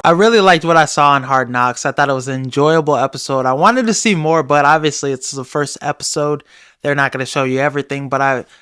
I really liked what I saw on Hard Knocks. I thought it was an enjoyable episode. I wanted to see more, but obviously it's the first episode. They're not going to show you everything, but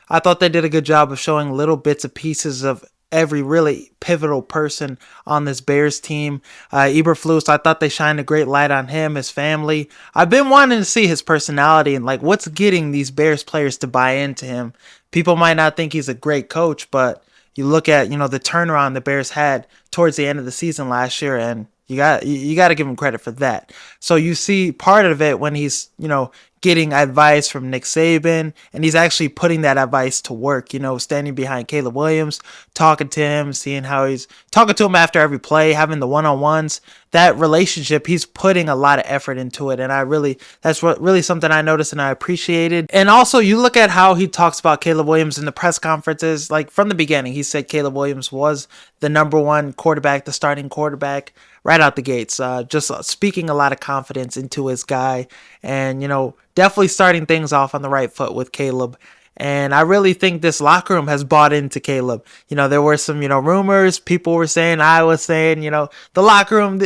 I thought they did a good job of showing little bits and pieces of every really pivotal person on this Bears team. Eberflus, I thought they shined a great light on him, his family. I've been wanting to see his personality and like what's getting these Bears players to buy into him. People might not think he's a great coach, but you look at, the turnaround the Bears had towards the end of the season last year, and you got to give him credit for that. So you see part of it when he's, getting advice from Nick Saban, and he's actually putting that advice to work, standing behind Caleb Williams, talking to him, seeing how he's talking to him after every play, having the one-on-ones. That relationship, he's putting a lot of effort into it, and that's what really something I noticed and I appreciated. And also, you look at how he talks about Caleb Williams in the press conferences. Like from the beginning, he said Caleb Williams was the number one quarterback, the starting quarterback, right out the gates. Just speaking a lot of confidence into his guy, and definitely starting things off on the right foot with Caleb. And I really think this locker room has bought into Caleb. There were some, rumors. People were saying, I was saying, the locker room,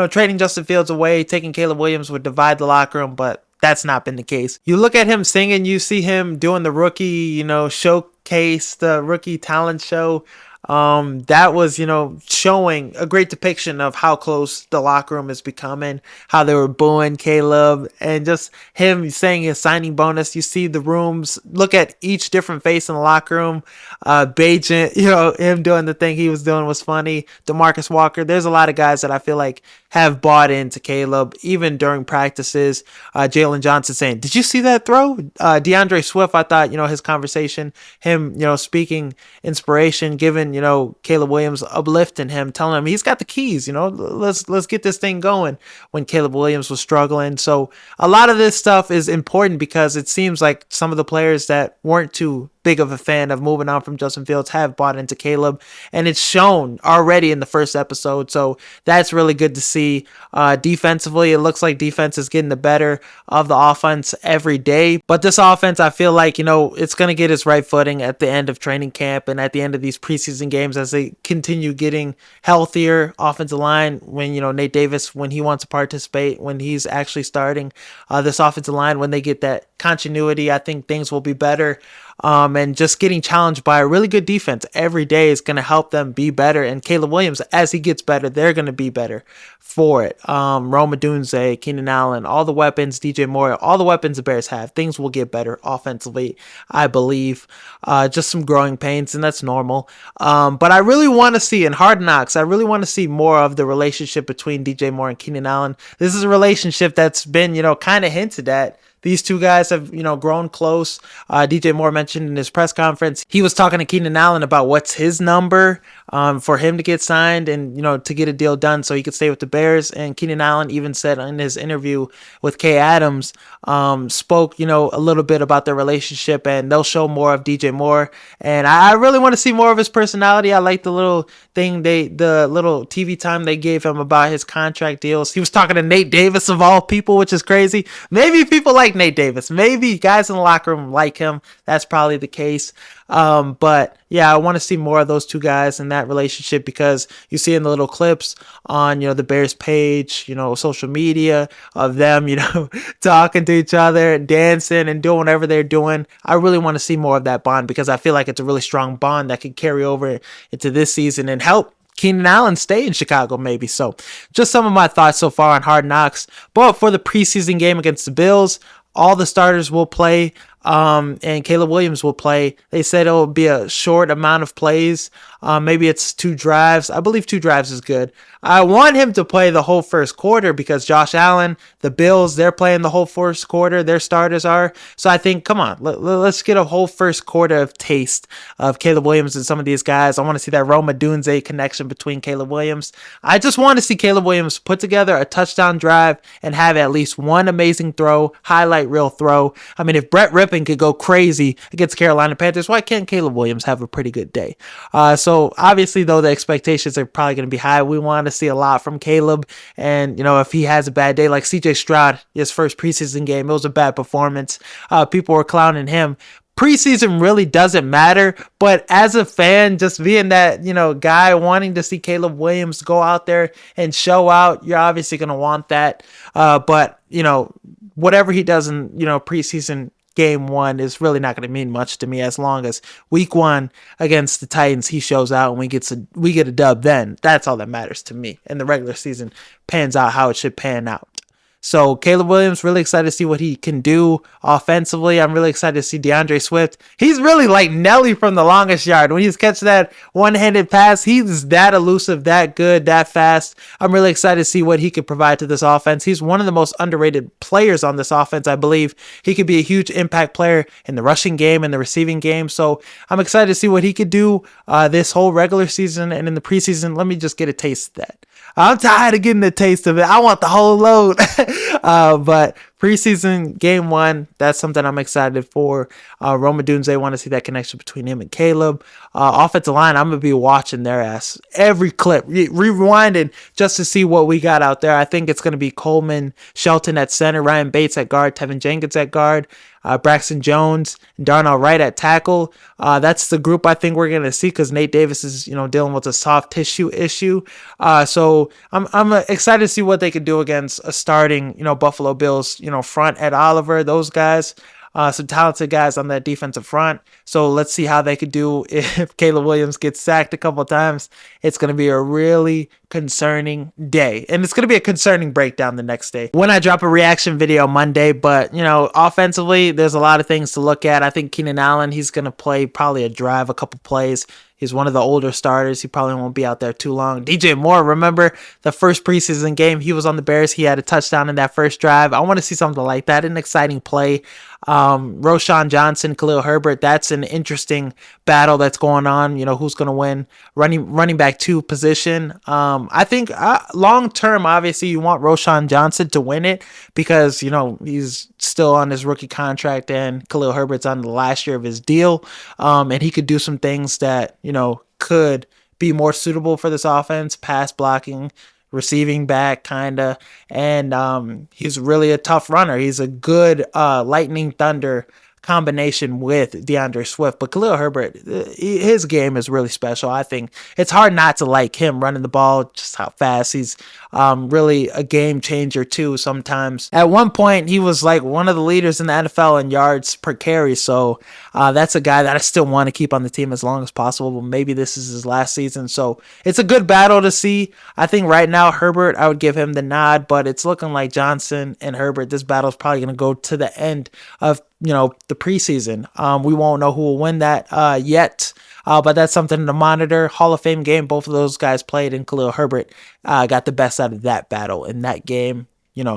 trading Justin Fields away, taking Caleb Williams would divide the locker room, but that's not been the case. You look at him singing, you see him doing the rookie, showcase, the rookie talent show. That was, showing a great depiction of how close the locker room is becoming, how they were booing Caleb, and just him saying his signing bonus. You see the rooms, look at each different face in the locker room. Bajent, him doing the thing he was doing was funny. DeMarcus Walker, there's a lot of guys that I feel like have bought into Caleb, even during practices. Jalen Johnson saying, did you see that throw? DeAndre Swift, I thought, his conversation, him, speaking inspiration, giving, Caleb Williams, uplifting him, telling him he's got the keys, let's get this thing going when Caleb Williams was struggling. So a lot of this stuff is important because it seems like some of the players that weren't too big of a fan of moving on from Justin Fields have bought into Caleb, and it's shown already in the first episode. So that's really good to see. Defensively, it looks like defense is getting the better of the offense every day. But this offense, I feel like, it's going to get its right footing at the end of training camp and at the end of these preseason games as they continue getting healthier. Offensive line, when, Nate Davis, when he wants to participate, when he's actually starting this offensive line, when they get that continuity, I think things will be better. And just getting challenged by a really good defense every day is going to help them be better. And Caleb Williams, as he gets better, they're going to be better for it. Rome Odunze, Keenan Allen, all the weapons, DJ Moore, all the weapons the Bears have, things will get better offensively, I believe. Just some growing pains, and that's normal. But I really want to see, in Hard Knocks, I really want to see more of the relationship between DJ Moore and Keenan Allen. This is a relationship that's been, kind of hinted at. These two guys have, grown close. DJ Moore mentioned in his press conference, he was talking to Keenan Allen about what's his number for him to get signed and, to get a deal done so he could stay with the Bears. And Keenan Allen even said in his interview with Kay Adams, spoke, a little bit about their relationship, and they'll show more of DJ Moore. And I really want to see more of his personality. I like the little thing the little TV time they gave him about his contract deals. He was talking to Nate Davis of all people, which is crazy. Maybe people like Nate Davis. Maybe guys in the locker room like him. That's probably the case. But yeah, I want to see more of those two guys in that relationship because you see in the little clips on, the Bears page, social media of them, talking to each other and dancing and doing whatever they're doing. I really want to see more of that bond because I feel like it's a really strong bond that could carry over into this season and help Keenan Allen stay in Chicago maybe. So just some of my thoughts so far on Hard Knocks. But for the preseason game against the Bills, all the starters will play, and Caleb Williams will play. They said it will be a short amount of plays. Maybe it's 2 drives. I believe 2 drives is good. I want him to play the whole first quarter because Josh Allen, the Bills, they're playing the whole first quarter. Their starters are. So I think, come on, let's get a whole first quarter of taste of Caleb Williams and some of these guys. I want to see that Rome Odunze connection between Caleb Williams. I just want to see Caleb Williams put together a touchdown drive and have at least one amazing throw, highlight reel throw. I mean, if Brett Rippon could go crazy against Carolina Panthers, why can't Caleb Williams have a pretty good day? So obviously, though, the expectations are probably going to be high. We want to see a lot from Caleb. And, if he has a bad day, like CJ Stroud, his first preseason game, it was a bad performance. People were clowning him. preseason really doesn't matter, but as a fan, just being that, guy wanting to see Caleb Williams go out there and show out, you're obviously going to want that. But whatever he does in, preseason game one is really not going to mean much to me, as long as week one against the Titans, he shows out and we get a dub. Then that's all that matters to me. And the regular season pans out how it should pan out. So Caleb Williams, really excited to see what he can do offensively. I'm really excited to see DeAndre Swift. He's really like Nelly from the longest yard. When he's catching that one-handed pass, he's that elusive, that good, that fast. I'm really excited to see what he could provide to this offense. He's one of the most underrated players on this offense. I believe he could be a huge impact player in the rushing game and the receiving game. So I'm excited to see what he could do this whole regular season and in the preseason. Let me just get a taste of that. I'm tired of getting a taste of it. I want the whole load. But preseason game one, that's something I'm excited for. Roma Dunze, want to see that connection between him and Caleb. Offensive line, I'm going to be watching their ass. Every clip, rewinding just to see what we got out there. I think it's going to be Coleman, Shelton at center, Ryan Bates at guard, Tevin Jenkins at guard, Braxton Jones, and Darnell Wright at tackle. That's the group I think we're going to see, because Nate Davis is, dealing with a soft tissue issue. So I'm excited to see what they could do against a starting, Buffalo Bills, front. Ed Oliver, those guys. Some talented guys on that defensive front. So let's see how they could do if Caleb Williams gets sacked a couple of times. It's going to be a really concerning day. And it's going to be a concerning breakdown the next day when I drop a reaction video Monday. But, offensively, there's a lot of things to look at. I think Keenan Allen, he's going to play probably a drive, a couple plays. He's one of the older starters. He probably won't be out there too long. DJ Moore, remember the first preseason game, he was on the Bears. He had a touchdown in that first drive. I want to see something like that, an exciting play. Roschon Johnson, Khalil Herbert, that's an interesting battle that's going on. Who's going to win running back 2 position. I think long term, obviously, you want Roschon Johnson to win it, because, he's still on his rookie contract and Khalil Herbert's on the last year of his deal. And he could do some things that, could be more suitable for this offense, pass blocking, receiving back, kind of. And he's really a tough runner. He's a good lightning thunder combination with DeAndre Swift. But Khalil Herbert, his game is really special. I think it's hard not to like him running the ball, just how fast he's really a game changer too sometimes. At one point, he was like one of the leaders in the NFL in yards per carry. So that's a guy that I still want to keep on the team as long as possible. But maybe this is his last season. So it's a good battle to see. I think right now, Herbert, I would give him the nod, but it's looking like Johnson and Herbert, this battle is probably going to go to the end of the preseason. We won't know who will win that yet, but that's something to monitor. Hall of Fame game, both of those guys played, and Khalil Herbert got the best out of that battle in that game.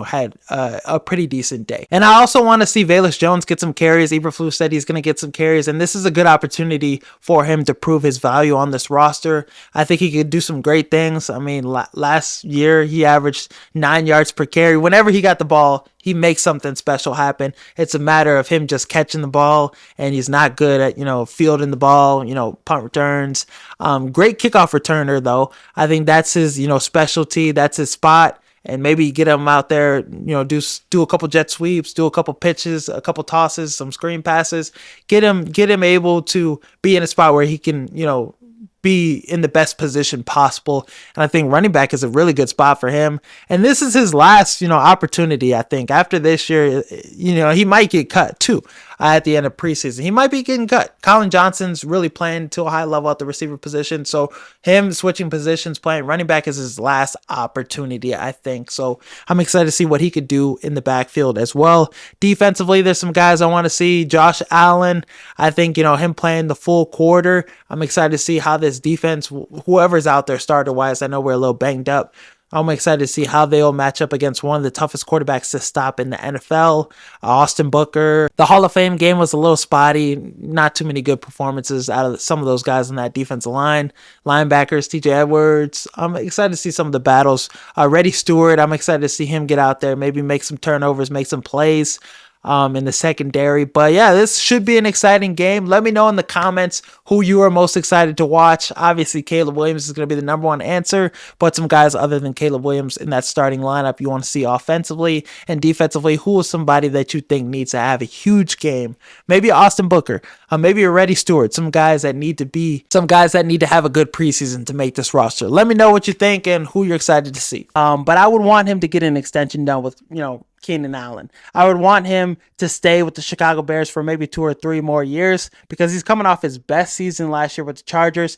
Had a pretty decent day. And I also want to see Velus Jones get some carries. Eberflus said he's going to get some carries, and this is a good opportunity for him to prove his value on this roster. I think he could do some great things. I mean, last year he averaged 9 yards per carry. Whenever he got the ball, he makes something special happen. It's a matter of him just catching the ball, and he's not good at, fielding the ball, punt returns. Great kickoff returner, though. I think that's his, specialty. That's his spot. And maybe get him out there, do a couple jet sweeps, do a couple pitches, a couple tosses, some screen passes. Get him able to be in a spot where he can, be in the best position possible. And I think running back is a really good spot for him. And this is his last, opportunity, I think. After this year, he might get cut too at the end of preseason. He might be getting cut. Colin Johnson's really playing to a high level at the receiver position. So him switching positions, playing running back is his last opportunity, I think. So I'm excited to see what he could do in the backfield as well. Defensively, there's some guys I want to see. Josh Allen, I think, him playing the full quarter. I'm excited to see how this defense, whoever's out there starter-wise, I know we're a little banged up. I'm excited to see how they'll match up against one of the toughest quarterbacks to stop in the NFL, Austin Booker. The Hall of Fame game was a little spotty. Not too many good performances out of some of those guys on that defensive line. Linebackers, TJ Edwards. I'm excited to see some of the battles. Reddy Stewart, I'm excited to see him get out there, maybe make some turnovers, make some plays. in the secondary. But yeah, this should be an exciting game. Let me know in the comments who you are most excited to watch. Obviously, Caleb Williams is going to be the number one answer, but some guys other than Caleb Williams in that starting lineup you want to see offensively and defensively. Who is somebody that you think needs to have a huge game? Maybe Austin Booker, maybe a Reddy Stewart, some guys that need to have a good preseason to make this roster. Let me know what you think and who you're excited to see. But I would want him to get an extension done with, Keenan Allen. I would want him to stay with the Chicago Bears for maybe 2 or 3 more years because he's coming off his best season last year with the Chargers.